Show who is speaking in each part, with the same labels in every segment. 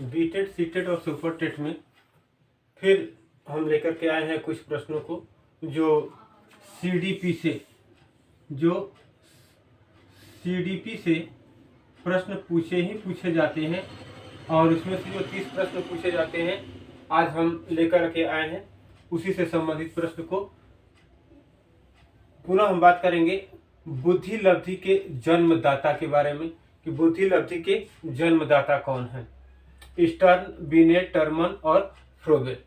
Speaker 1: बीटेट, CTET और super TET में फिर हम लेकर के आए हैं कुछ प्रश्नों को जो सीडीपी से प्रश्न पूछे जाते हैं, और उसमें से जो 30 प्रश्न पूछे जाते हैं आज हम लेकर के आए हैं। उसी से संबंधित प्रश्न को पुनः हम बात करेंगे बुद्धि लब्धि के जन्मदाता के बारे में कि बुद्धि लब्धि के जन्मदाता कौन है। स्टर्न, बिनेट, टर्मन और फ्रोबेल।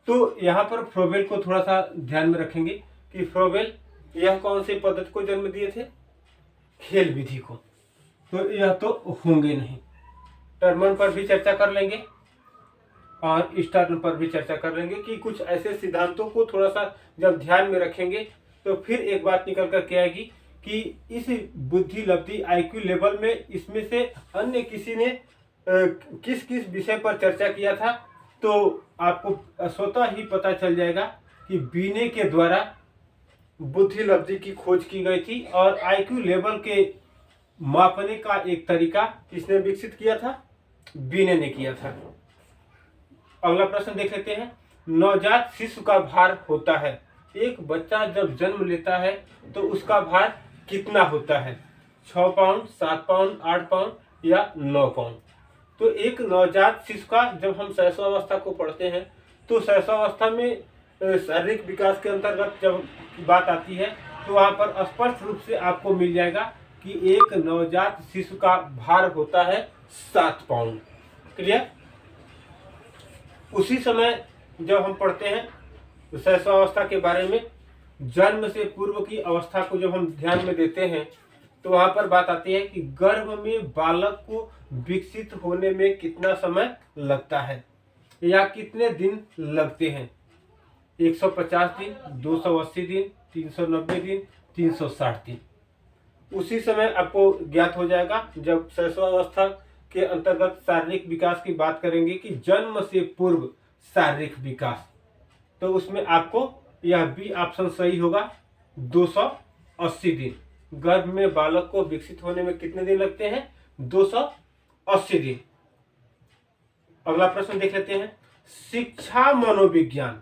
Speaker 1: तो यहाँ पर फ्रोबेल को थोड़ा सा ध्यान में रखेंगे कि फ्रोबेल यह कौन सी पद्धति को जन्म दिए थे, खेल विधि को, तो यह तो होंगे नहीं। टर्मन पर भी चर्चा कर लेंगे और स्टर्न पर भी चर्चा कर लेंगे कि कुछ ऐसे सिद्धांतों को थोड़ा सा जब ध्यान में रखेंगे तो फिर एक बात निकल कर के आएगी कि इस बुद्धि लब्धि आईक्यू लेवल में इसमें से अन्य किसी ने किस किस विषय पर चर्चा किया था, तो आपको स्वतः ही पता चल जाएगा कि बीने के द्वारा बुद्धि लब्धि की खोज की गई थी और आईक्यू लेवल के मापने का एक तरीका किसने विकसित किया था, बीने ने किया था। अगला प्रश्न देख लेते हैं। नवजात शिशु का भार होता है, एक बच्चा जब जन्म लेता है तो उसका भार कितना होता है, 6 पाउंड, 7 पाउंड, 8 पाउंड या 9 पाउंड। तो एक नवजात शिशु का जब हम शैशवावस्था को पढ़ते हैं तो शैशवावस्था में शारीरिक विकास के अंतर्गत जब बात आती है तो वहाँ पर स्पष्ट रूप से आपको मिल जाएगा कि एक नवजात शिशु का भार होता है 7 पाउंड। क्लियर। उसी समय जब हम पढ़ते हैं शैशवावस्था के बारे में, जन्म से पूर्व की अवस्था को जब हम ध्यान में देते हैं तो वहां पर बात आती है कि गर्भ में बालक को विकसित होने में कितना समय लगता है या कितने दिन लगते हैं। 150 दिन, 280 दिन, 390 दिन, 360 दिन। उसी समय आपको ज्ञात हो जाएगा जब शैशवावस्था के अंतर्गत शारीरिक विकास की बात करेंगे कि जन्म से पूर्व शारीरिक विकास, तो उसमें आपको यह बी ऑप्शन सही होगा, 280 दिन। गर्भ में बालक को विकसित होने में कितने दिन लगते हैं, 280 दिन। अगला प्रश्न देख लेते हैं। शिक्षा मनोविज्ञान,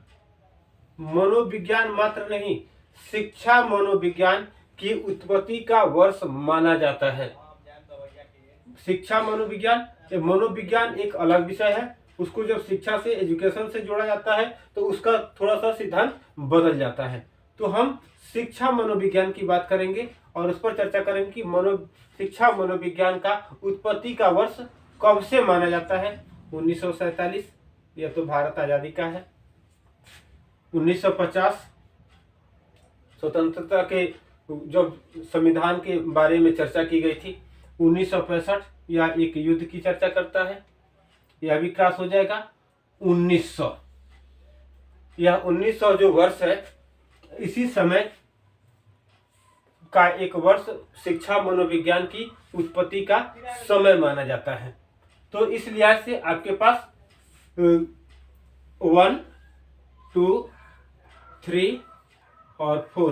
Speaker 1: मनोविज्ञान मात्र नहीं, शिक्षा मनोविज्ञान की उत्पत्ति का वर्ष माना जाता है। शिक्षा मनोविज्ञान, मनोविज्ञान एक अलग विषय है, उसको जब शिक्षा से, एजुकेशन से जोड़ा जाता है तो उसका थोड़ा सा सिद्धांत बदल जाता है। तो हम शिक्षा मनोविज्ञान की बात करेंगे और उस पर चर्चा करेंगे कि शिक्षा मनोविज्ञान का उत्पत्ति का वर्ष कब से माना जाता है। 1947, यह तो भारत आजादी का है। 1950 स्वतंत्रता के जब संविधान के बारे में चर्चा की गई थी। 1965 यह एक युद्ध की चर्चा करता है, यह भी क्रॉस हो जाएगा। 1900, यह 1900 जो वर्ष है, इसी समय का एक वर्ष शिक्षा मनोविज्ञान की उत्पत्ति का समय माना जाता है। तो इस लिहाज से आपके पास 1, 2, 3 और 4